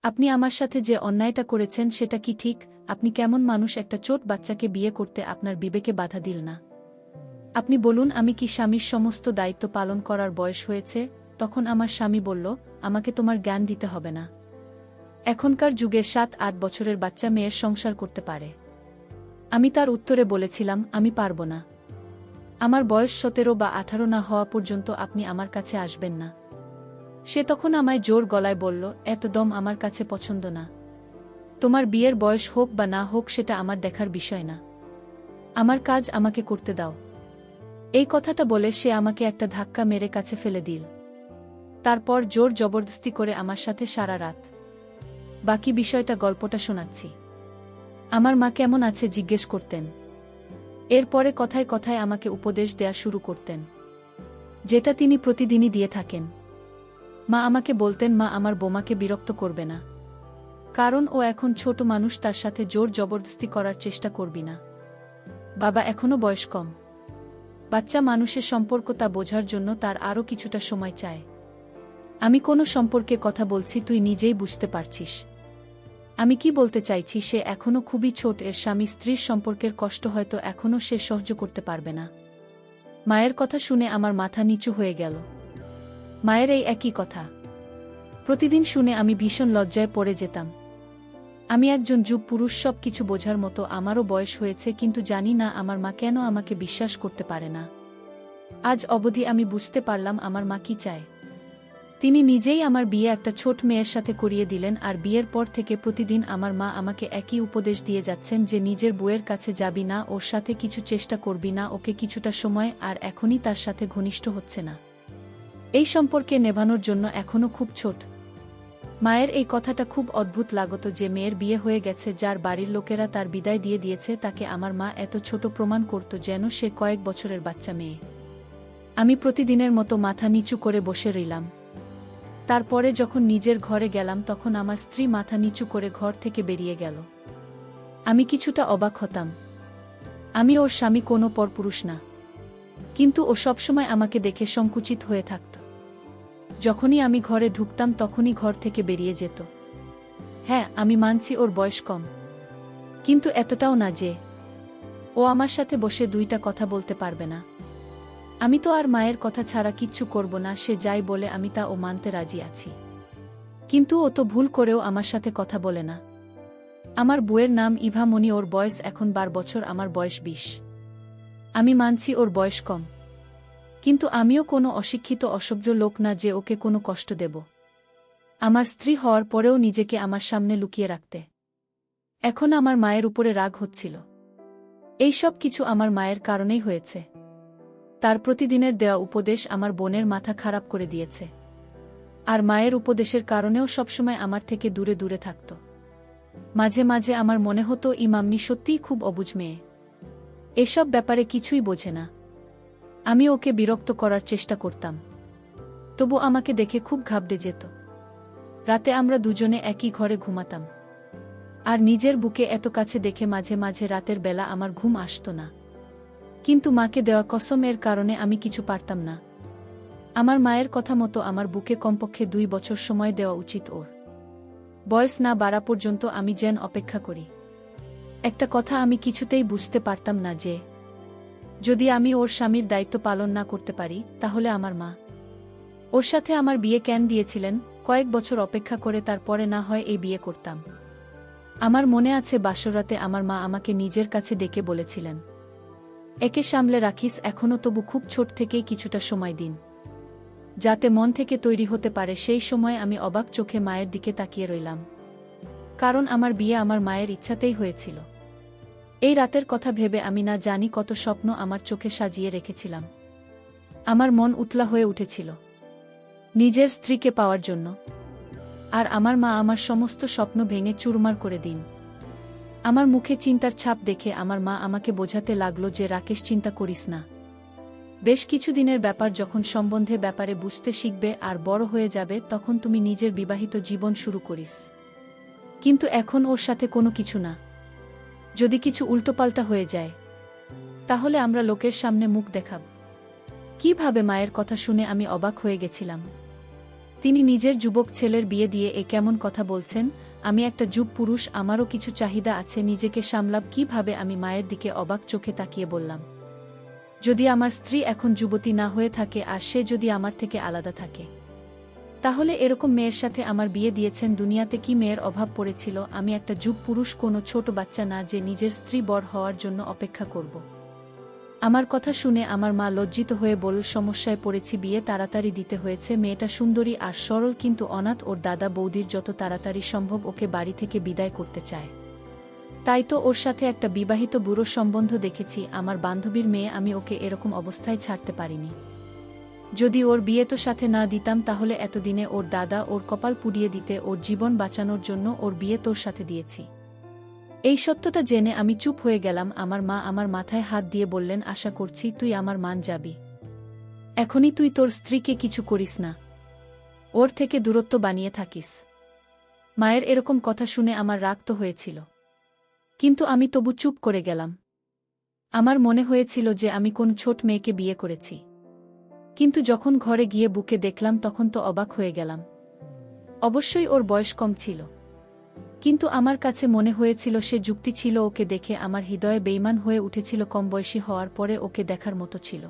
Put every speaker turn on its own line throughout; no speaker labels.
আপনি আমার সাথে যে অন্যায়টা করেছেন সেটা কি ঠিক? আপনি কেমন মানুষ, একটা ছোট বাচ্চাকে বিয়ে করতে আপনার বিবেকে বাধা দিল না? আপনি বলুন, আমি কি স্বামীর সমস্ত দায়িত্ব পালন করার বয়স হয়েছে? তখন আমার স্বামী বলল, আমাকে তোমার জ্ঞান দিতে হবে না। এখনকার যুগে 7-8 বছরের বাচ্চা মেয়ের সংসার করতে পারে। আমি তার উত্তরে বলেছিলাম, আমি পারব না। আমার বয়স 17 বা 18 না হওয়া পর্যন্ত আপনি আমার কাছে আসবেন না। সে তখন আমায় জোর গলায় বলল, এত দম আমার কাছে পছন্দ না। তোমার বিয়ের বয়স হোক বা না হোক সেটা আমার দেখার বিষয় না। আমার কাজ আমাকে করতে দাও। এই কথাটা বলে সে আমাকে একটা ধাক্কা মেরে কাছে ফেলে দিল। তারপর জোর জবরদস্তি করে আমার সাথে সারা রাত। বাকি বিষয়টা গল্পটা শোনাচ্ছি। আমার মা কেমন আছে জিজ্ঞেস করতেন। এরপরে কথায় কথায় আমাকে উপদেশ দেয়া শুরু করতেন, যেটা তিনি প্রতিদিনই দিয়ে থাকেন। মা আমাকে বলতেন, মা আমার বোমাকে বিরক্ত করবে না, কারণ ও এখন ছোট মানুষ, তার সাথে জোর জবরদস্তি করার চেষ্টা করবি না। বাবা এখনো বয়স কম। বাচ্চা মানুষের সম্পর্ক তা বোঝার জন্য তার আরও কিছুটা সময় চায়। আমি কোনো সম্পর্কে কথা বলছি, তুই নিজেই বুঝতে পারছিস। আমি কি বলতে চাইছি, সে এখনো খুবই ছোট। এর স্বামী স্ত্রীর সম্পর্কের কষ্ট হয়তো এখনো সে সহ্য করতে পারবে না। মায়ের কথা শুনে আমার মাথা নিচু হয়ে গেল। মায়ের এই একই কথা প্রতিদিন শুনে আমি ভীষণ লজ্জায় পড়ে যেতাম। আমি একজন যুব পুরুষ, সব কিছু বোঝার মতো আমারও বয়স হয়েছে, কিন্তু জানি না আমার মা কেন আমাকে বিশ্বাস করতে পারে না। আজ অবধি আমি বুঝতে পারলাম আমার মা কি চায়। তিনি নিজেই আমার বিয়ে একটা ছোট মেয়ের সাথে করিয়ে দিলেন, আর বিয়ের পর থেকে প্রতিদিন আমার মা আমাকে একই উপদেশ দিয়ে যাচ্ছেন যে নিজের বউয়ের কাছে যাবি না, ওর সাথে কিছু চেষ্টা করবি না, ওকে কিছুটা সময়, আর এখনই তার সাথে ঘনিষ্ঠ হচ্ছে না। এই সম্পর্কে নেভানোর জন্য এখনো খুব ছোট। মায়ের এই কথাটা খুব অদ্ভুত লাগত যে মেয়ের বিয়ে হয়ে গেছে, যার বাড়ির লোকেরা তার বিদায় দিয়ে দিয়েছে, তাকে আমার মা এত ছোট প্রমাণ করত যেন সে কয়েক বছরের বাচ্চা মেয়ে। আমি প্রতিদিনের মতো মাথা নিচু করে বসে রইলাম। তারপরে যখন নিজের ঘরে গেলাম তখন আমার স্ত্রী মাথা নিচু করে ঘর থেকে বেরিয়ে গেল। আমি কিছুটা অবাক হতাম। আমি ওর স্বামী, কোনো পরপুরুষ না, কিন্তু ও সবসময় আমাকে দেখে সংকুচিত হয়ে থাকত। যখনই আমি ঘরে ঢুকতাম তখনই ঘর থেকে বেরিয়ে যেত। হ্যাঁ, আমি মানছি ওর বয়স কম, কিন্তু এতটাও না যে ও আমার সাথে বসে দুইটা কথা বলতে পারবে না। আমি তো আর মায়ের কথা ছাড়া কিচ্ছু করব না, সে যাই বলে আমি তা ও মানতে রাজি আছি। কিন্তু ও তো ভুল করেও আমার সাথে কথা বলে না। আমার বউয়ের নাম ইভা মনি, ওর বয়স এখন 12 বছর, আমার বয়স 20। আমি মানছি ওর বয়স কম, কিন্তু আমিও কোনো অশিক্ষিত অসভ্য লোক না যে ওকে কোনো কষ্ট দেব। আমার স্ত্রী হওয়ার পরেও নিজেকে আমার সামনে লুকিয়ে রাখতে এখন আমার মায়ের উপরে রাগ হচ্ছিল। এই সব কিছু আমার মায়ের কারণেই হয়েছে। তার প্রতিদিনের দেওয়া উপদেশ আমার বোনের মাথা খারাপ করে দিয়েছে, আর মায়ের উপদেশের কারণেও সবসময় আমার থেকে দূরে দূরে থাকত। মাঝে মাঝে আমার মনে হতো ইমামনি সত্যিই খুব অবুঝ মেয়ে, এসব ব্যাপারে কিছুই বোঝে না। আমি ওকে বিরক্ত করার চেষ্টা করতাম, তবু আমাকে দেখে খুব ঘাবড়ে যেত। রাতে আমরা দুজনে একই ঘরে ঘুমাতাম, আর নিজের বুকে এত কাছে দেখে মাঝে মাঝে রাতের বেলা আমার ঘুম আসত না। কিন্তু মাকে দেওয়া কসমের কারণে আমি কিছু পারতাম না। আমার মায়ের কথা মতো আমার বুকে কমপক্ষে 2 বছর সময় দেওয়া উচিত। ওর বয়স না বাড়া পর্যন্ত আমি যেন অপেক্ষা করি। একটা কথা আমি কিছুতেই বুঝতে পারতাম না যে যদি আমি ওর স্বামীর দায়িত্ব পালন না করতে পারি, তাহলে আমার মা ওর সাথে আমার বিয়ে কেন দিয়েছিলেন। কয়েক বছর অপেক্ষা করে তারপরে না হয় এই বিয়ে করতাম। আমার মনে আছে বাসরাতে আমার মা আমাকে নিজের কাছে ডেকে বলেছিলেন, একে সামলে রাখিস, এখনো তবু খুব ছোট থেকেই কিছুটা সময় দিন, যাতে মন থেকে তৈরি হতে পারে। সেই সময় আমি অবাক চোখে মায়ের দিকে তাকিয়ে রইলাম, কারণ আমার বিয়ে আমার মায়ের ইচ্ছাতেই হয়েছিল। এই রাতের কথা ভেবে আমি না জানি কত স্বপ্ন আমার চোখে সাজিয়ে রেখেছিলাম। আমার মন উতলা হয়ে উঠেছিল নিজের স্ত্রীকে পাওয়ার জন্য, আর আমার মা আমার সমস্ত স্বপ্ন ভেঙে চুরমার করে দিন। আমার মুখে চিন্তার ছাপ দেখে আমার মা আমাকে বোঝাতে লাগলো যে রাকেশ, চিন্তা করিস না। বেশ কিছুদিনের ব্যাপার, যখন সম্বন্ধে ব্যাপারে বুঝতে শিখবে আর বড় হয়ে যাবে তখন তুমি নিজের বিবাহিত জীবন শুরু করিস। কিন্তু এখন ওর সাথে কোনো কিছু না। যদি কিছু উল্টোপাল্টা হয়ে যায় তাহলে আমরা লোকের সামনে মুখ দেখাব কিভাবে? মায়ের কথা শুনে আমি অবাক হয়ে গেছিলাম। তিনি নিজের যুবক ছেলের বিয়ে দিয়ে এ কেমন কথা বলছেন? আমি একটা যুব পুরুষ, আমারও কিছু চাহিদা আছে, নিজেকে সামলাব কিভাবে? আমি মায়ের দিকে অবাক চোখে তাকিয়ে বললাম, যদি আমার স্ত্রী এখন যুবতী না হয়ে থাকে আর সে যদি আমার থেকে আলাদা থাকে, তাহলে এরকম মেয়ের সাথে আমার বিয়ে দিয়েছেন? দুনিয়াতে কি মেয়ের অভাব পড়েছিল? আমি একটা যুব পুরুষ, কোনো ছোট বাচ্চা না যে নিজের স্ত্রী বড় হওয়ার জন্য অপেক্ষা করব। আমার কথা শুনে আমার মা লজ্জিত হয়ে বলল, সমস্যায় পড়েছি, বিয়ে তাড়াতাড়ি দিতে হয়েছে। মেয়েটা সুন্দরী আর সরল, কিন্তু অনাথ। ওর দাদা বৌদির যত তাড়াতাড়ি সম্ভব ওকে বাড়ি থেকে বিদায় করতে চায়। তাই তো ওর সাথে একটা বিবাহিত বুড়ো সম্বন্ধ দেখেছি, আমার বান্ধবীর মেয়ে। আমি ওকে এরকম অবস্থায় ছাড়তে পারিনি। যদি ওর বিয়ে তো সাথে না দিতাম, তাহলে এতদিনে ওর দাদা ওর কপাল পুড়িয়ে দিতে। ওর জীবন বাঁচানোর জন্য ওর বিয়ে তোর সাথে দিয়েছি। এই সত্যটা জেনে আমি চুপ হয়ে গেলাম। আমার মা আমার মাথায় হাত দিয়ে বললেন, আশা করছি তুই আমার মান যাবি। এখনই তুই তোর স্ত্রীকে কিছু করিস না, ওর থেকে দূরত্ব বানিয়ে থাকিস। মায়ের এরকম কথা শুনে আমার রাগ তো হয়েছিল, কিন্তু আমি তবু চুপ করে গেলাম। আমার মনে হয়েছিল যে আমি কোন ছোট মেয়েকে বিয়ে করেছি, কিন্তু যখন ঘরে গিয়ে বুকে দেখলাম তখন তো অবাক হয়ে গেলাম। অবশ্যই ওর বয়স কম ছিল, কিন্তু আমার কাছে মনে হয়েছিল সে যুক্তি ছিল। ওকে দেখে আমার হৃদয়ে বেইমান হয়ে উঠেছিল। কম বয়সী হওয়ার পরে ওকে দেখার মতো ছিল,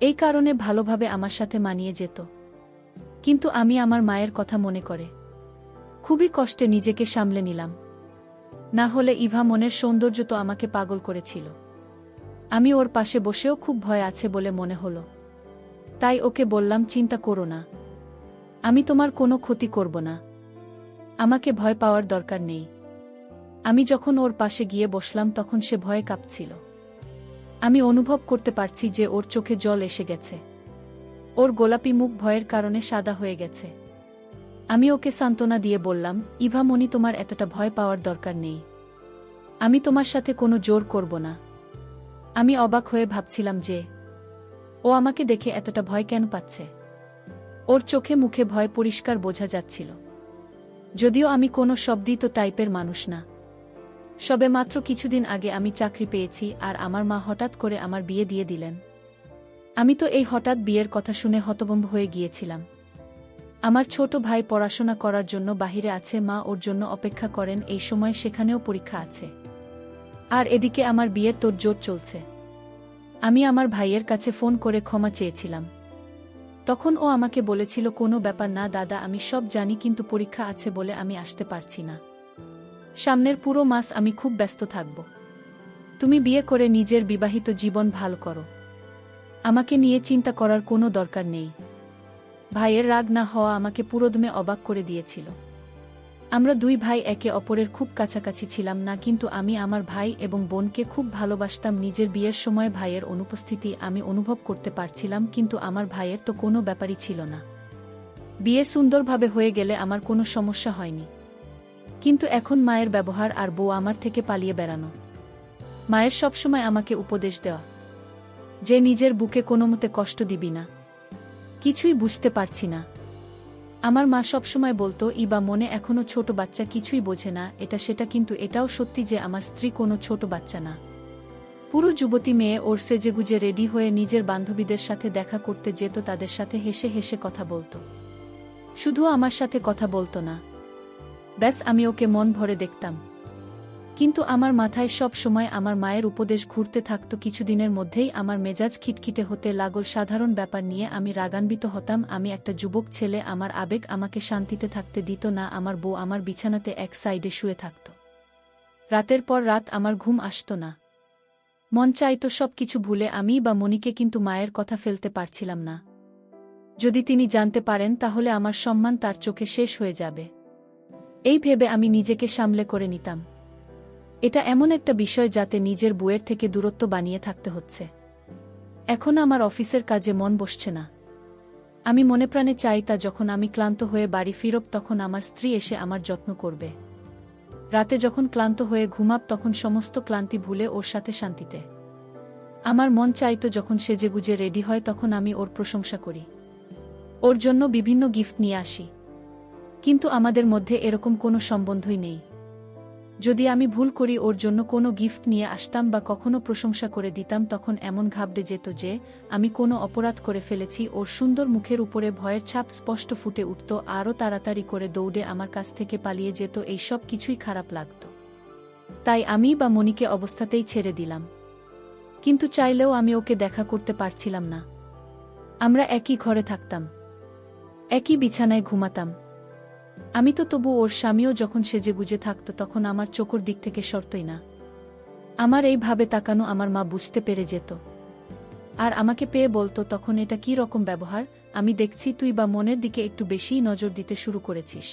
এই কারণে ভালোভাবে আমার সাথে মানিয়ে যেত। কিন্তু আমি আমার মায়ের কথা মনে করে খুবই কষ্টে নিজেকে সামলে নিলাম। না হলে ইভা মনের সৌন্দর্য তো আমাকে পাগল করেছিল। আমি ওর পাশে বসেও খুব ভয় আছে বলে মনে হলো, তাই ওকে বললাম, চিন্তা করো না, আমি তোমার কোনো ক্ষতি করব না, আমাকে ভয় পাওয়ার দরকার নেই। আমি যখন ওর পাশে গিয়ে বসলাম তখন সে ভয়ে কাঁপছিল। আমি অনুভব করতে পারছি যে ওর চোখে জল এসে গেছে, ওর গোলাপি মুখ ভয়ের কারণে সাদা হয়ে গেছে। আমি ওকে সান্ত্বনা দিয়ে বললাম, ইভা মনি, তোমার এতটা ভয় পাওয়ার দরকার নেই, আমি তোমার সাথে কোনো জোর করব না। আমি অবাক হয়ে ভাবছিলাম যে ও আমাকে দেখে এতটা ভয় কেন পাচ্ছে। ওর চোখে মুখে ভয় পরিষ্কার বোঝা যাচ্ছিল, যদিও আমি কোনো শব্দিত টাইপের মানুষ না। সবে মাত্র কিছুদিন আগে আমি চাকরি পেয়েছি, আর আমার মা হঠাৎ করে আমার বিয়ে দিয়ে দিলেন। আমি তো এই হঠাৎ বিয়ের কথা শুনে হতভম্ব হয়ে গিয়েছিলাম। আমার ছোট ভাই পড়াশোনা করার জন্য বাহিরে আছে, মা ওর জন্য অপেক্ষা করেন। এই সময় সেখানেও পরীক্ষা আছে, আর এদিকে আমার বিয়ের তোড়জোড় চলছে। আমি আমার ভাইয়ের কাছে ফোন করে ক্ষমা চেয়েছিলাম। তখন ও আমাকে বলেছিল, কোনো ব্যাপার না দাদা, আমি সব জানি, কিন্তু পরীক্ষা আছে বলে আমি আসতে পারছি না। সামনের পুরো মাস আমি খুব ব্যস্ত থাকব। তুমি বিয়ে করে নিজের বিবাহিত জীবন ভালো করো, আমাকে নিয়ে চিন্তা করার কোনো দরকার নেই। ভাইয়ের রাগ না হওয়া আমাকে পুরোদমে অবাক করে দিয়েছিল। আমরা দুই ভাই একে অপরের খুব কাছাকাছি ছিলাম না, কিন্তু আমি আমার ভাই এবং বোনকে খুব ভালোবাসতাম। নিজের বিয়ের সময় ভাইয়ের অনুপস্থিতি আমি অনুভব করতে পারছিলাম, কিন্তু আমার ভাইয়ের তো কোনো ব্যাপারই ছিল না। বিয়ে সুন্দরভাবে হয়ে গেলে আমার কোনো সমস্যা হয়নি, কিন্তু এখন মায়ের ব্যবহার আর বউ আমার থেকে পালিয়ে বেড়ানো। মায়ের সবসময় আমাকে উপদেশ দেওয়া যে নিজের বুকে কোনোমতে কষ্ট দিবি না। কিছুই বুঝতে পারছি না। আমার মা সবসময় বলতো, ইবা মনে এখনো ছোট বাচ্চা, কিছুই বোঝে না, এটা সেটা, কিন্তু এটাও সত্যি যে আমার স্ত্রী কোনো ছোট বাচ্চা না, পুরো যুবতী মেয়ে। ওর সেজেগুজে রেডি হয়ে নিজের বান্ধবীদের সাথে দেখা করতে যেত, তাদের সাথে হেসে হেসে কথা বলতো। শুধু আমার সাথে কথা বলতো না, ব্যাস আমি ওকে মন ভরে দেখতাম। কিন্তু আমার মাথায় সব সময় আমার মায়ের উপদেশ ঘুরতে থাকত। কিছুদিনের মধ্যেই আমার মেজাজ খিটখিটে হতে লাগল। সাধারণ ব্যাপার নিয়ে আমি রাগান্বিত হতাম। আমি একটা যুবক ছেলে, আমার আবেগ আমাকে শান্তিতে থাকতে দিত না। আমার বউ আমার বিছানাতে এক সাইডে শুয়ে থাকত। রাতের পর রাত আমার ঘুম আসত না। মন চাইতো সব কিছু ভুলে আমি বা মনিকে, কিন্তু মায়ের কথা ফেলতে পারছিলাম না। যদি তিনি জানতে পারেন তাহলে আমার সম্মান তার চোখে শেষ হয়ে যাবে, এই ভেবে আমি নিজেকে সামলে করে নিতাম। এটা এমন একটা বিষয় যাতে নিজের বউয়ের থেকে দূরত্ব বানিয়ে থাকতে হচ্ছে। এখন আমার অফিসের কাজে মন বসছে না। আমি মনে প্রাণে চাই তা যখন আমি ক্লান্ত হয়ে বাড়ি ফিরব তখন আমার স্ত্রী এসে আমার যত্ন করবে। রাতে যখন ক্লান্ত হয়ে ঘুমাব তখন সমস্ত ক্লান্তি ভুলে ওর সাথে শান্তিতে। আমার মন চাইতো যখন সেজেগুজে রেডি হয় তখন আমি ওর প্রশংসা করি, ওর জন্য বিভিন্ন গিফট নিয়ে আসি। কিন্তু আমাদের মধ্যে এরকম কোনো সম্বন্ধই নেই। যদি আমি ভুল করি ওর জন্য কোনো গিফট নিয়ে আসতাম বা কখনো প্রশংসা করে দিতাম, তখন এমন ঘাবড়ে যেত যে আমি কোনো অপরাধ করে ফেলেছি। ওর সুন্দর মুখের উপরে ভয়ের ছাপ স্পষ্ট ফুটে উঠত, আরও তাড়াতাড়ি করে দৌড়ে আমার কাছ থেকে পালিয়ে যেত। এই সব কিছুই খারাপ লাগত। তাই আমি বা মনিকে অবস্থাতেই ছেড়ে দিলাম। কিন্তু চাইলেও আমি ওকে দেখা করতে পারছিলাম না। আমরা একই ঘরে থাকতাম, একই বিছানায় ঘুমাতাম। আমি তো তবু ওর স্বামীও যখন সেজেগুজে থাকত তখন আমার চোখের দিক থেকে সরতই না। আমার এইভাবে তাকানো আমার মা বুঝতে পেরে যেত, আর আমাকে পেয়ে বলতো, তখন এটা কি রকম ব্যবহার? আমি দেখছি তুই বা মনের দিকে একটু বেশিই নজর দিতে শুরু করেছিস।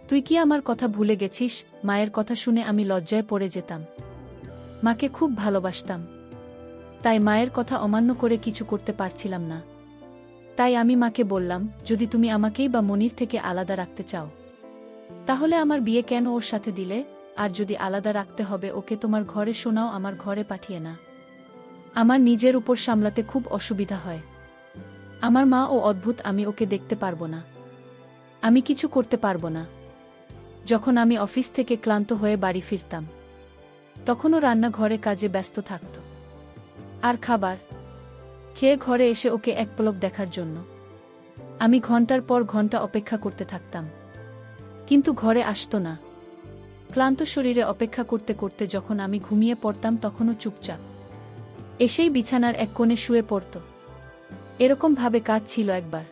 তুই কি আমার কথা ভুলে গেছিস? মায়ের কথা শুনে আমি লজ্জায় পড়ে যেতাম। মাকে খুব ভালোবাসতাম, তাই মায়ের কথা অমান্য করে কিছু করতে পারছিলাম না। তাই আমি মাকে বললাম, যদি তুমি আমাকেই বা মনির থেকে আলাদা রাখতে চাও, তাহলে আমার বিয়ে কেন ওর সাথে দিলে? আর যদি আলাদা রাখতে হবে ওকে তোমার ঘরে, শোনাও আমার ঘরে পাঠিয়ে না। আমার নিজের উপর সামলাতে খুব অসুবিধা হয়। আমার মা ও অদ্ভুত, আমি ওকে দেখতে পারবো না, আমি কিছু করতে পারবো না। যখন আমি অফিস থেকে ক্লান্ত হয়ে বাড়ি ফিরতাম, তখনও রান্নাঘরে কাজে ব্যস্ত থাকত, আর খাবার খেয়ে ঘরে এসে ওকে এক পলক দেখার জন্য আমি ঘন্টার পর ঘন্টা অপেক্ষা করতে থাকতাম, কিন্তু ঘরে আসতো না। ক্লান্ত শরীরে অপেক্ষা করতে করতে যখন আমি ঘুমিয়ে পড়তাম, তখনও চুপচাপ এসেই বিছানার এক কোণে শুয়ে পড়ত। এরকম ভাবে কাজ ছিল একবার।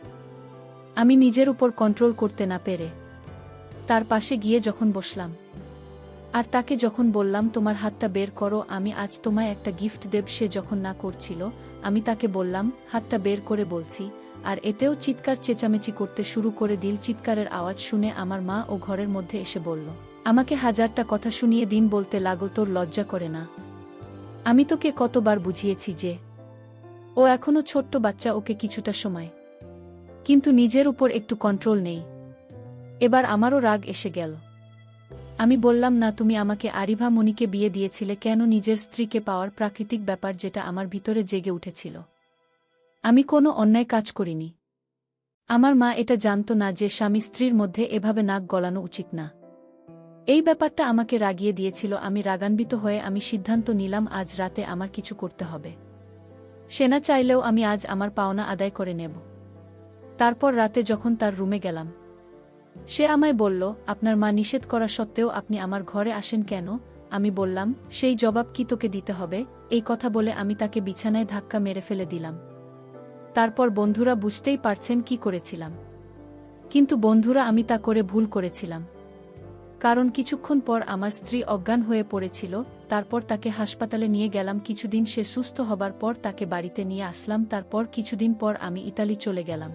আমি নিজের উপর কন্ট্রোল করতে না পেরে তার পাশে গিয়ে যখন বসলাম, আর তাকে যখন বললাম, তোমার হাতটা বের করো, আমি আজ তোমায় একটা গিফট দেব, সে যখন না করছিল, আমি তাকে বললাম, হাতটা বের করে বলছি, আর এতেও চিৎকার চেঁচামেচি করতে শুরু করে দিল। চিৎকারের আওয়াজ শুনে আমার মা ও ঘরের মধ্যে এসে বলল, আমাকে হাজারটা কথা শুনিয়ে দিন বলতে লাগল, তোর লজ্জা করে না? আমি তোকে কতবার বুঝিয়েছি যে ও এখনো ছোট্ট বাচ্চা, ওকে কিছুটা সময়, কিন্তু নিজের উপর একটু কন্ট্রোল নেই। এবার আমারও রাগ এসে গেল। আমি বললাম, না, তুমি আমাকে আরিভা মনিকে বিয়ে দিয়েছিলে কেন? নিজের স্ত্রীকে পাওয়ার প্রাকৃতিক ব্যাপার যেটা আমার ভিতরে জেগে উঠেছিল। আমি কোনো অন্যায় কাজ করিনি। আমার মা এটা জানত না যে স্বামী স্ত্রীর মধ্যে এভাবে নাক গলানো উচিত না। এই ব্যাপারটা আমাকে রাগিয়ে দিয়েছিল। আমি রাগান্বিত হয়ে আমি সিদ্ধান্ত নিলাম, আজ রাতে আমার কিছু করতে হবে। সে না চাইলেও আমি আজ আমার পাওনা আদায় করে নেব। তারপর রাতে যখন তার রুমে গেলাম, সে আমায় বলল, আপনার মা নিষেধ করা সত্ত্বেও আপনি আমার ঘরে আসেন কেন? আমি বললাম, সেই জবাব কি তোকে দিতে হবে? এই কথা বলে আমি তাকে বিছানায় ধাক্কা মেরে ফেলে দিলাম। তারপর বন্ধুরা বুঝতেই পারছেন কি করেছিলাম। কিন্তু বন্ধুরা, আমি তা করে ভুল করেছিলাম। কারণ কিছুক্ষণ পর আমার স্ত্রী অজ্ঞান হয়ে পড়েছিল। তারপর তাকে হাসপাতালে নিয়ে গেলাম। কিছুদিন সে সুস্থ হবার পর তাকে বাড়িতে নিয়ে আসলাম। তারপর কিছুদিন পর আমি ইতালি চলে গেলাম।